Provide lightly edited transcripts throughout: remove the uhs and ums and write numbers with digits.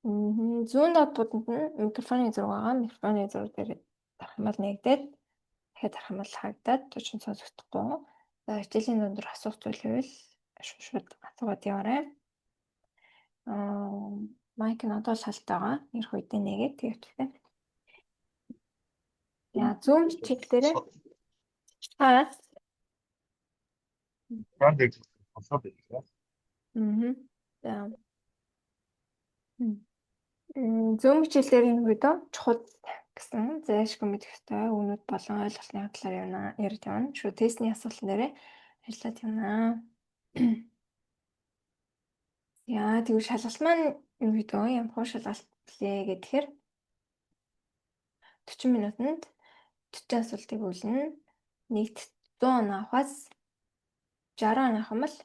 Зүүн доод буданд нь микрофоны зураг байгаа. Микрофоны зураг дээр дарах юм бол нэгдээд дахиад дарах юм бол хаагдаад төвчөн сонсогдохгүй. За хичээлийн дундор асуух зүйл байвал шууд асуугаад яваарай. Майк нь одоо л халт байгаа. Ирэх үедээ нэгээд тэгвчтэй. Яа зүүн чиг дээрээ Яадаг босоод ирлээ. За. Зүүн хичээл дээр энэ видео чухал гэсэн зайлшгүй мэдэх ёстой өгнүүд болон ойлголтны талаар ярьж явна. Шууд тестний асуултан дээр ажиллаад явна. Яа тэгвэл шалгалт маань энэ видео ямар шалгалт блэ гэхээр 40 минутанд 40 асуултыг өгнө. Нийт 100 оноо авахаас 60 оноо авах юм бол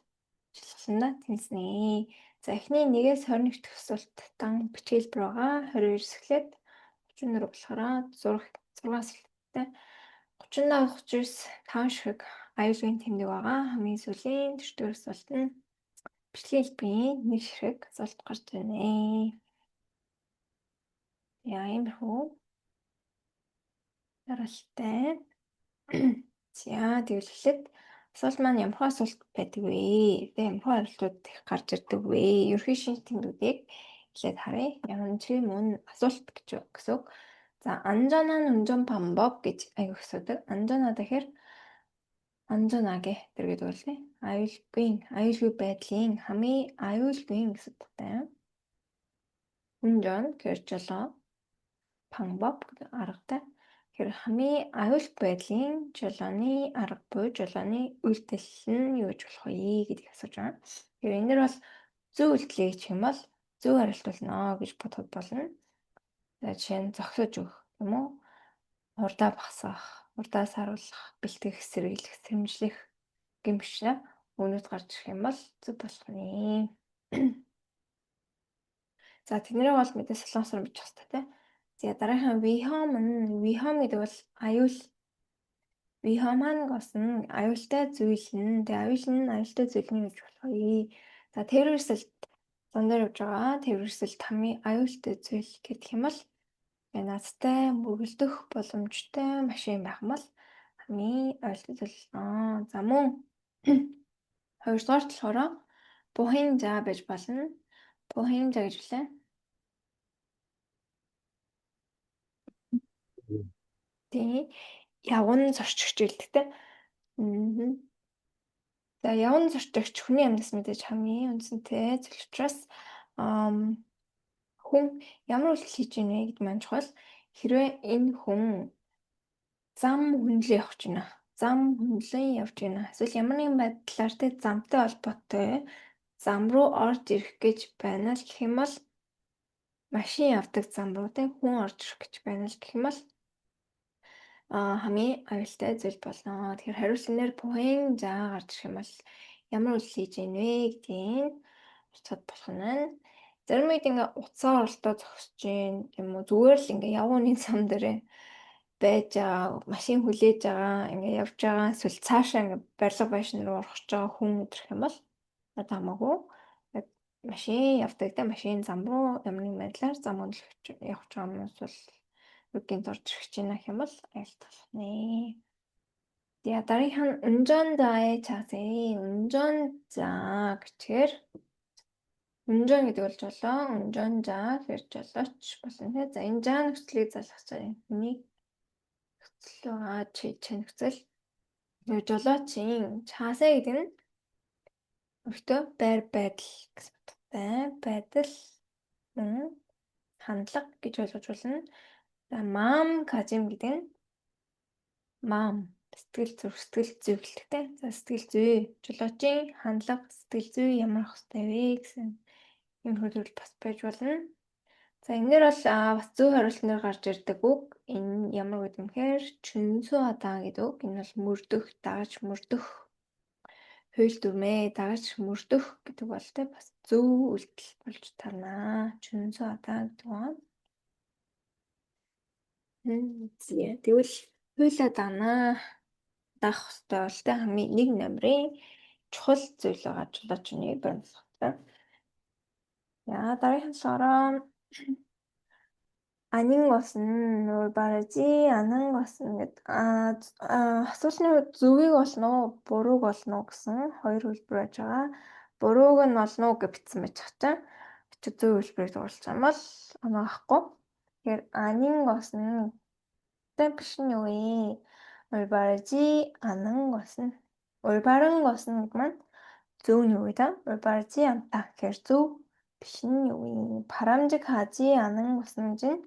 шалгалтандаа тэнцэнэ. За эхний 1-ээс 21 дэх асуултан бичгэлбэр байгаа. 22 эхлээд 34 болохоор 6 асуулттай. 38-39 5 шиг аюулгүй тэмдэг байгаа. Хамгийн сүүлийн 40 асуулт нь бичлэгийн 1 ширхэг асуулт гарч байна. Яа юм хөө. Даралтай. За тэгвэл эхлээд асуулт маань ямар асуулт байдаг вэ? Ямар хариултууд их гарч ирдэг вэ? Ерхий шинж тэмдгүүдийг эхлээд харъя. Ямар ч юм асуулт гэсэн үг. За 안전한 운전 방법 гэж аяг асуудаг. 안전하다 гэхээр 안전하게 гэдэг үлээ. аюулгүй байдлын хамгийн аюулгүй гэсэн утгатай. 운전 гэхээр жолоо. 방법 гэдэг аргатай. Тэгэхээр хамгийн аюулгүй байдлын жолооны арга буй жолооны үйлдэл нь юу гэж болох вэ гэдгийг асууж байгаа. Тэгэхээр энэ дэр бол зөв үйлдэлийг гэх юм бол зөв хариулт болно гэж бодоход болно. За жишээ нь зогсож өгөх юм уу? Урдаа багасгах, урдаа саруулах, бэлтгэх, сэргийлэх, сэрэмжлэх гэмшнэ өгнөд гарч ирэх юм бол зөв болох нэ. За тэднийг бол мэдээ солонгосоор бичих хэрэгтэй тийм. За дараагийн вихом гэдэг бол аюул. Вихоман гэсэн аюултай зүйл нь. Тэгээ аюултай зүйл нь гэж болох вэ? За terrorism зондөр явж байгаа. Terrorism хамгийн аюултай зүйл гэдэг юм бол надтай мөргөлдөх боломжтой машин байх юм бол хамгийн аюултай зүйл. За мөн хоёрдугаар болохоор бухинжа байж болно. Бухинжа гэж үлээ. Тийм. Явган зорчигч гэлдэгтэй. За явган зорчигч хүний амьдас мэдээж хамгийн үндсэнтэй зүйл учраас хүн ямар үйлдэл хийж ийнэ гэдэг маань чухал. Хэрвээ энэ хүн зам хүнлээ явж байна. Зам хүнлэн явж байна. Эсвэл ямар нэгэн байдлаар тэ замтай холбоотой зам руу орж ирэх гэж байна л гэх юм бол машин явдаг зам руу тэ хүн орж ирэх гэж байна л гэх юм бол хамгийн аюултай зүйл болно. Тэгэхээр хариултнаар буян заа гарч ирэх юм бол ямар үйлдэл хийж ийн вэ гэдгийг бодоход болох нь. Зарим үед ингээ утсаа оролдоо зогсож гин юм уу зүгээр л ингээ явганы зам дээрээ байж байгаа машин хүлээж байгаа ингээ явж байгаа эсвэл цаашаа ингээ барилга байшин руу орох гэж байгаа хүн өдрөх юм бол надад хамаагүй машин явдаг тэ машин зам руу ямар нэгэн байдлаар зам өндлөх явж байгаа юм эсвэл үгийн дорж ирэх чинь гэх юм бол аюултай болох нэ. Тэгээ дараагийн 운전자의 자세. 운전자 гэхээр 운전 гэдэг бол жолоо, 운전자 гэхээр жолооч болно тийм. За энэ жаа нөхцөлийг залгах цааш хүний нөхцөл нөхцөл. Тэгээ жолоочийн чаасэ гэдэг нь өөртөө байр байдал гэсэн утгатай. Байдал хандлага гэж ойлгож болно. За маамгажим гэдэг нь сэтгэл зүй гэлтэй. За сэтгэл зүй жолоочийн хандлага сэтгэл зүй ямар ах хэвтэй вэ гэсэн юм хөлөөр бас байж болно. За энэ дэр бол бас зөв хариултнаар гарч ирдэг үг. Энэ ямар гэдэг юм хэрэг чүнсүү хадаа гэдэг үг. Энэ бол мөрдөх, дагаж мөрдөх. Хууль дүрмээ дагаж мөрдөх гэдэг бол тэ бас зөв үйлдэл болж тарна. Чүнсүү хадаа гэдэг нь. Тэгвэл хуулиа даах хэрэгтэй бол тэ хамгийн нэг номерын чухал зүйл байгаа жолоочны баримтлалтай. Яа дараагийн сараа 아닌 것은 올바르지 않은 것은 асуултны хувьд зөвийг олно уу, бурууг олно уу гэсэн хоёр хэлбэр байж байгаа. Бурууг нь олно уу гэж бичсэн байж чаа. Чи зөв хэлбэрийг зурулж байгаа бол оноо авахгүй. Тэгэхээр 아닌 것은 때 биш нь юу вэ? 올바르지 않은 것은 올바른 것은 маань зөв нь юу вэ та? 올바르지 않다. Тэгэхээр зөв биш нь юу вэ? 바람직하지 않은 것은 чинь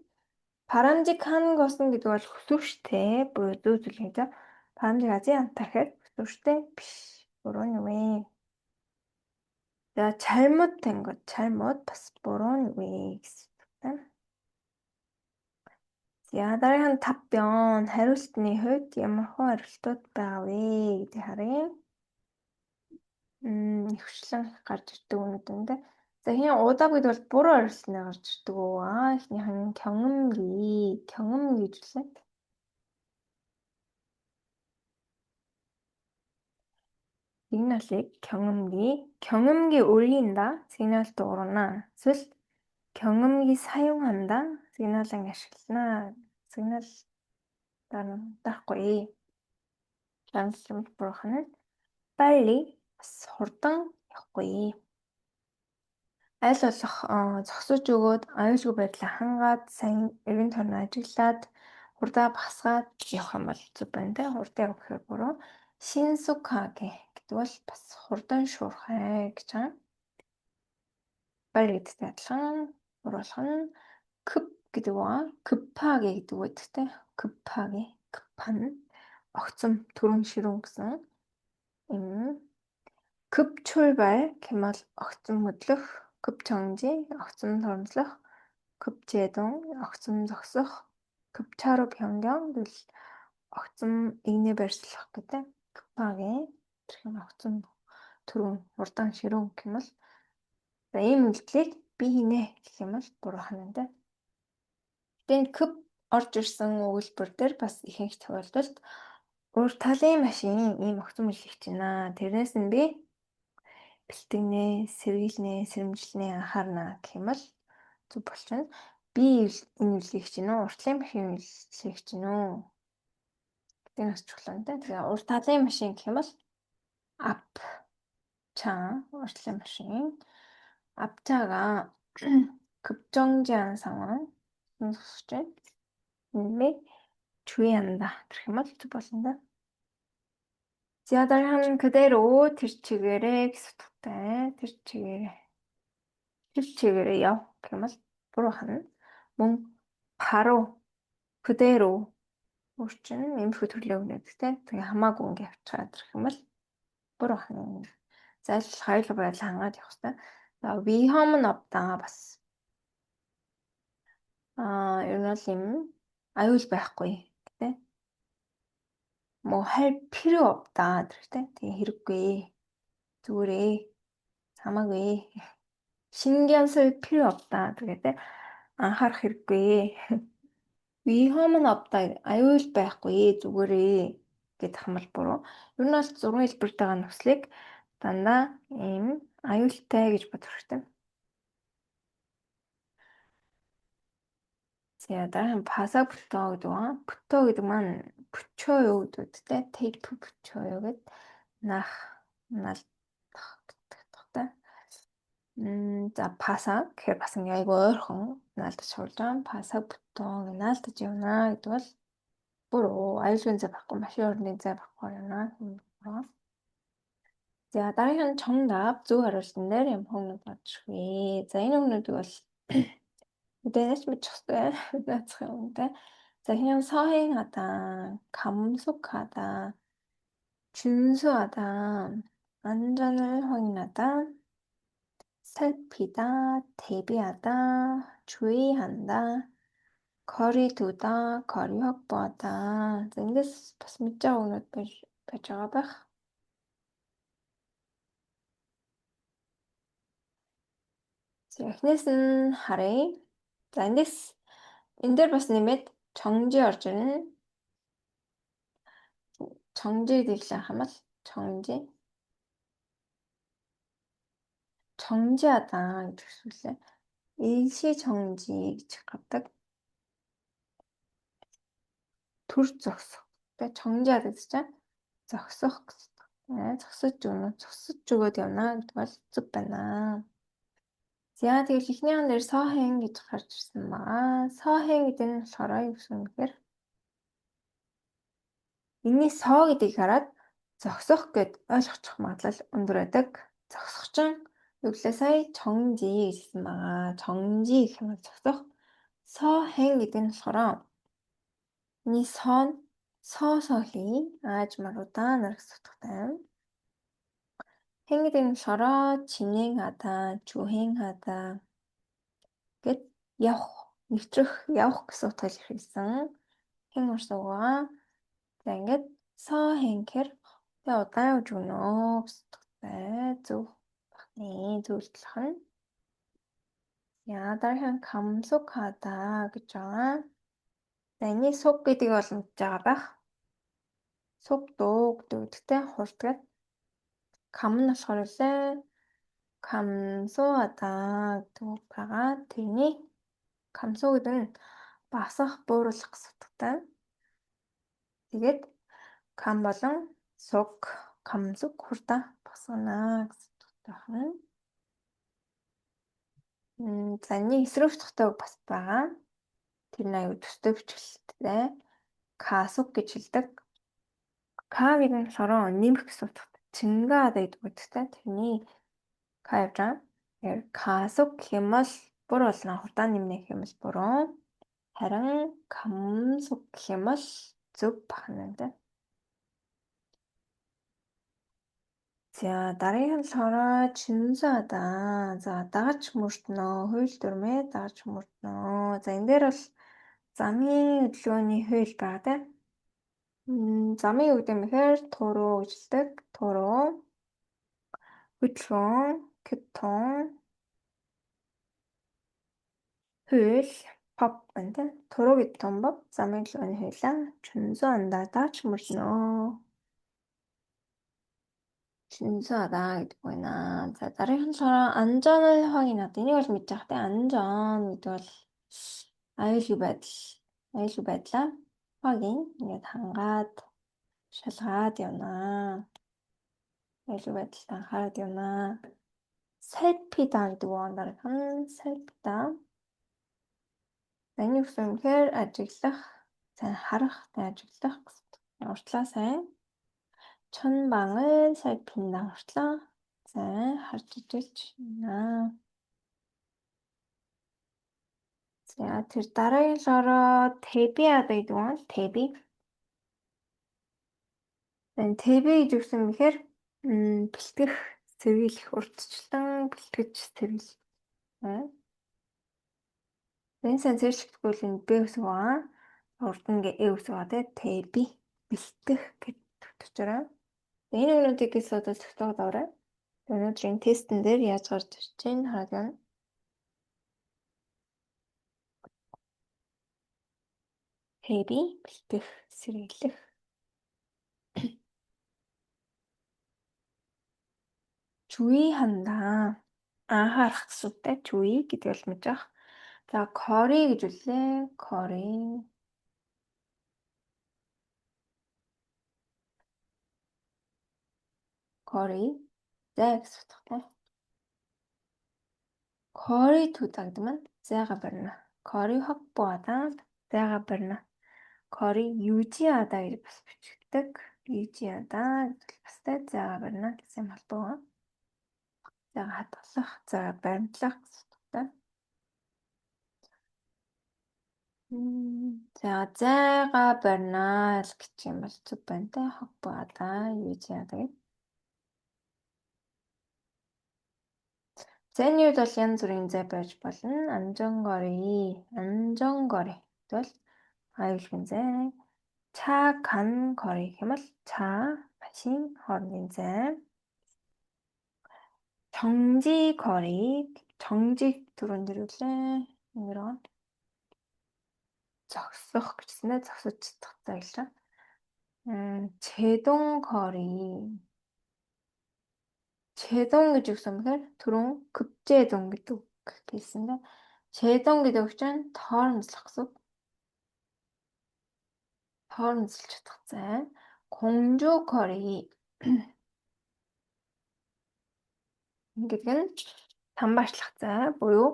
바람직한 것은 гэдэг бол хүсвэштэй буюу зөв зүйл гэж байна. 바람직하지 않다 гэхээр хүсвэштэй биш. буруу нь юу вэ? За 잘못된 것, 잘못 бас буруу нь юу вэ гэсэн үг байна. За дараагийн 답변 хариултны хувьд ямар хөө хариултууд байгаа вэ гэдгийг харъя. Хвшлэн гарч ирдэг үнэтэндээ. За хин удав гэдэг бол буруу хариултнаар гарч ирдэг үү? Эхнийх нь 경험 гэж үлээ. 시그널이 경음기 올린다, 시그널 떠오르나, эсвэл 경음기 사용한다, 시그널을 ашиглана, 시그널 따ахгүй. Translate бурах нь 빨리 бас хурдан явахгүй. Аль болох зогсож өгөөд аюулгүй байдлаа хангаад сайн эргэн тойрон ажиглаад хурдаа багасгаад явах юм бол зүг байна те. Хурдан явах гэхээр буруу. 신속하게 гэдэг бол бас хурдан шуурхай гэж байна. 빨리 гэдэгтэй адилхан буруулах нь 급 гэдэг байгаа. 급하게 гэдэг байдаг те. 급하게, 급한, огцом, түрүүн ширүүн гэсэн. 급 출발 개말 огцом хөдлөх, 급 정지 огцом тормозлох, 급 제동 огцом зогсох, 급 차로 변경 гэвэл огцом игнээ барьцлах гэдэг. 급하게 гэх юм огцом түрүүн урдаан ширүүн гэх юм бол ийм үйлдэлийг би хийнэ гэх юм бол буруу ханаа. Тэгээд 급 орж ирсэн өгүүлбэр дээр бас ихэнх тохиолдолд урд талын машин ийм огцом илгэж байна. Тэрнээс нь би бэлтгэнэ, сэргийлнэ, сэрэмжилнэ, анхаарна гэх юм бол зүг болчихно. Би энэ үйлийг чинь үү, урт талын машин үйлийг чинь үү. гэдэг нь чухал юм да. Тэгээ урт талын машин гэх юм бол 앞차, урт талын машин. 앞차가 급정지한 상황 зогсож байна. Энийг 주의한다 гэх юм бол зүг болно да. За дараагийн 그대로 тэр чигээрээ гэсэн утгатай. Тэр чигээрээ яв гэх юм бол буруу хана. Мөн 바로 그대로 үрчин эмхүү төрлөө өгнөдөг те. Тэгээ хамаагүй ингээ авчихад гэх юм бол буруу хана. За аль хоёул байдлаа хангаад явах хэрэгтэй. За 위험은 없다 бас. ер нь бол юм аюул байхгүй те. 뭐 할 필요 없다 그때 되게 хэрэггүй зүгээр хамаагүй 신경 쓸 필요 없다 гэдэг анхаарах хэрэггүй 위험은 없다 аюул байхгүй зүгээрээ гэдэг хамбал буруу. Ер нь бол зургийн хэлбэрт байгаа нөхцөлийг дандаа ийм аюултай гэж бодох хэрэгтэй. За дараагийн паса 붙어 гэдэг ба 붙어 гэдэг маань 붙여요 гэдэг те 테이프 붙여요 гэдэг нах налдах гэдэг тухтай. За паса гэхээр бас ингээ айгүй ойрхон наалдаж сурж байгаа. паса 붙어 наалдаж явна гэдэг бол буруу. аюулгүй зай байхгүй машин орны зай байхгүй явна. буруу. За дараагийн 정답 зөв хариултан дээр юм хөнгөд бодчихъя. За энэ өмнөдөө бол 대단히 미쳤어요. 나처럼인데. 자, 그냥 서행하다, 감속하다, 준수하다, 안전을 확인하다, 살피다, 대비하다, 주의한다, 거리 두다, 거리 확보하다. За, ингээс бас мэдж байгаа өгнөд байж байгаа байх. За, эхнээс нь харъя. За, эндээс энэ дээр бас нэмээд 정지 орж ирнэ. 정지 되기 하면 정지하다 이렇게 쓸래. 일시정지 гэж гардаг. Төр зогсох. Тэ 정지하다 гэж чинь зогсох гэсэн. Зогсож өгнө. Зогсож өгөөд явна гэдэг бол зөв байна. За тэгэл эхнийхэн дээр соохэн гэж гарч ирсэн байгаа. Соохэн гэдэг нь болохоор юу гэсэн юм гэхээр энэний соо гэдгийг хараад зогсох гэд ойлгочих магадлал өндөр байдаг. Зогсохчин юу гэлээ сая 정지 гэсэн байгаа. 정지 гэх юм зогсох. соохэн гэдэг нь болохоор энэний соо нь соосоохи аажмаар гэсэн утгатай. 행 гэдэг нь болохоор 진행하다, 주행하다 гэд явах, нэвтрэх, явах гэсэн утгаар хэлсэн. 행 урсуугаа. За ингээд сооhenхэр тэгээ удаан явж өгнө гэсэн утгатай. Зөв багны зөвлөлтөх нь. дараагийн 감속하다 гэж байгаа. За энийг суг гэдэг бол мэдж байгаа байх. Суг дуу гэдэг үгтэй хурдгаад кам нь болохоор үлээ 감소하다 гэдэг үг байгаа. Тэрний 감소 гэдэг нь басах, бууруулах гэсэн утгатай. Тэгээд кам болон суг, 감속 хурдаа босгоно гэсэн утгатай байна. За нэг эсрэг утгатай үг бас байгаа. Тэр нь аюу төстэй бичгэлтэй. 가속 гэж хэлдэг. ка гэдэг нь болохоор нэмэх гэсэн утгатай. 증가하다 гэдэг үгтэй. тэрний ка явж байгаа. Тэгэхээр 가속 гэх юм бол буруу болно. хурдаа нэмнэ гэх юм бол буруу. харин 감속 гэх юм бол зөв байна. За дараагийн нь болохоор 준수하다. За дагаж мөрднө, хууль дүрмээ дагаж мөрднө. За энэ дээр бол замын өдлөөний хууль байгаа те. замын юу гэдэг юм бэхээр 도로 гэж хэлдэг. 도로, хөдөлгөөн, 교통, хууль, 법 байна те. 도로 교통법, замын өдлөөний хуулиа 준수한다. дагаж мөрднө. 준수하다 гэдэг байна. За дараагийн нь болохоор 안전을 확인하다. энийг бол мэдж байгаа те. 안전 гэдэг бол аюулгүй байдлаа 확인 ингээд хангаад шалгаад явна. аюулгүй байдалд анхаарал явна. 살피다 гэдэг үг дараагийн 살피다. энэ юу гэсэн юм гэхээр ажиглах, сайн харах, ажиглах гэсэн. уртлаа сайн 천방을 살핀다. уртлаа сайн харж ижүүлж байна. За тэр дараагийн болохоор 대비하다 гэдэг нь 대비. 대비 гэж үгсэн юм гэхээр бэлтгэх, сэргийлэх, урьдчилан бэлтгэж сэргийлэх. Энэ сан зэрлэгдэхгүй л энэ Б үсэг байгаа. Урд нь Э үсэг байгаа те. 대비 бэлтгэх гэдэг утгаараа. Энэ үнүүдийг одоо зөвхөн давраа. Өнөөдрийн тестэн дээр яаж гарч ирж байна хараад байна. 대비 бэлтгэх, сэргийлэх. 주의한다. анхаарах гэсэн үгтэй 주의 гэдэг бол мэдж байгаа. За 거리 гэж үлээ. 거리. 거리. За гэсэн утгатай. 거리 두다 гэдэг нь зайгаа барина. 거리 확보하다. зайгаа барина. 거리 유지하다 гэж бас бичигддэг. 유지하다 гэдэг бас зайгаа барина гэсэн холбоо. зайгаа хадгалах, зайгаа баримтлах гэсэн утгатай. За зайгаа барина гэж юм бол зөв байна те. 확보하다, 유지하다 гэдэг. зайны үед бол янз бүрийн зай байж болно. 안전거리 бол аюулгүй зай. 차 간 거리 гэх юм бол 차, машин хоорондын зай. 정지거리, 정지 түрүүн дээр үлээ. Энд байгаа. зогсох гэжсэнээ зогсож чадах зайлж байгаа. 제동거리. 제동 гэж үгсэн бэхээр түрүүн 급제동 гэдэг гэсэн дээ. Шэдон гэдэг үг чинь тоормзлох гэсэн. Тоормзлж чадах зай. 공주거리 гэдэг нь тамбаачлах зай буюу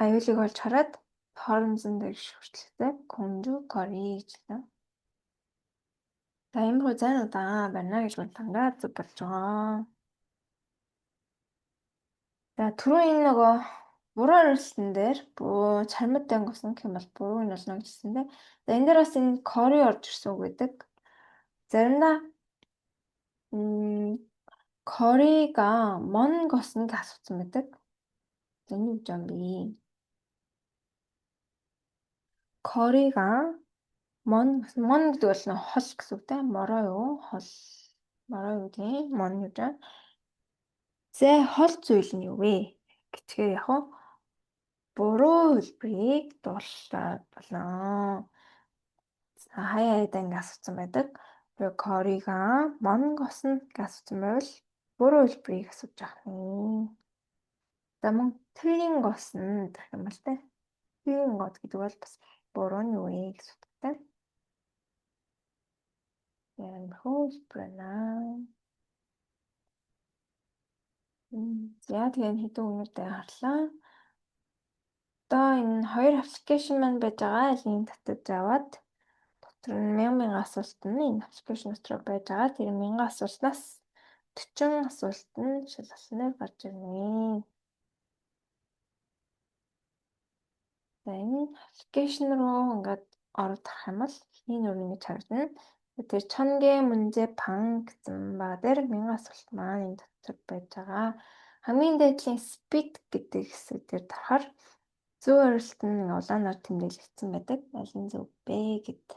аюулыг олж хараад тоормзон дээр хүртэлтэй 공주거리 гэж байна. За иймэрхүү зайнуудаа барина гэж бодтангаа зүг болж байгаа. За түрүү энэ нөгөө буруу арилсан дээр чармад данг усан гэх юм бол буруу нь болно гэсэн дээ. За энэ дээр бас энэ кори орж ирсэн үг гэдэг. Заримдаа корига монг осно гэж асуусан байдаг. Энийг юу юм бэ? Корига мон гэдэг бол нөө хол гэсэн үг те. Мороо юу? Хол. Мороо юу тийм? Мон юу даа? Зэ хол зүйл нь юу вэ? Гэчихээр яг уу буруу хэлбэрийг дуулаад болно. За хаяада ингэ асуусан байдаг. Корига монг осно гэж асуусан байвал буруу хэлбэрийг асууж байгаа юм. За мөн 틀린 것은 гэх юм бол те. 틀린 것 гэдэг бол бас буруу нь юу вэ гэж утгатай. Yan хөөсбрэнэ. За тэгээд хэдэн өнөртэй харлаа. Одоо энэ хоёр аппликейшн маань байж байгаа. Алийг татаж аваад дотор нь 1000 асуулт нь энэ аппликейшн дотор байж байгаа. Тэр 1000 асуултнаас 40 асуулт нь шалгалснаар гарч ирнэ. За энэ аппликейшн руу ингээд орох юм бол энэ нүрийн ингэж харагдана. Тэр 1000개 문제 방 гэсэн ба дээр 1000 асуулт маань энэ дотор байж байгаа. Хамгийн дээдлийн speed гэдэг хэсэг дээр тарахаар зөв хариулт нь улаанаар тэмдэглэгдсэн байдаг. Аль нь зөв бэ гэд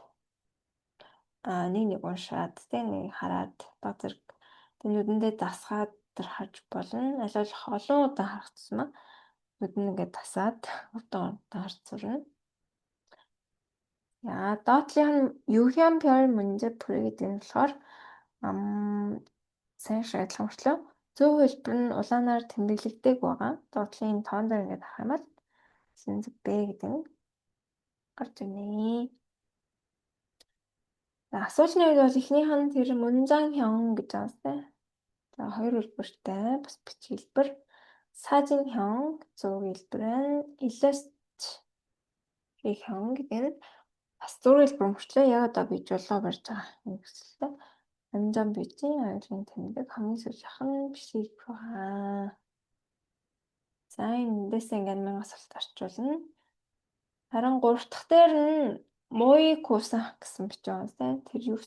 нэг уншаад тэг нэг хараад доторг нүдэндээ дасгаад тэр харж болно. Аль болох олон удаа харах тусмаа нүдэн ингээд тасаад урд харж сурна. Яа, доотлын 유형별 문제 풀이 гэдэг нь болохоор сайн шиг адилхан зөв хэлбэр нь улаанаар тэмдэглэгдэг байгаа. Доотлын тоон дээр ингээд харах юм бол зөв Б гэдэг нь гарч ирнэ. За асуултны үед бол эхнийх нь тэр 문장형 гэж аастай. За хоёр хэлбэртэй бас бичих хэлбэр. 사진형 зөв хэлбэр нь illustration гэдэг нь бас зураг хэлбэр мөрчлөө яг одоо бий жолоо барьж байгаа юм гэсэлтэй. Амжаан бийжийн аюулын тэмдэг хамгийн сүүлийнх нь бишиг байгаа. За эндээс ингээд 1000 асуулт орчуулна. Харин 3 дахь дээр нь мои кусан гэсэн бичиж байгаа юм. Тэр юу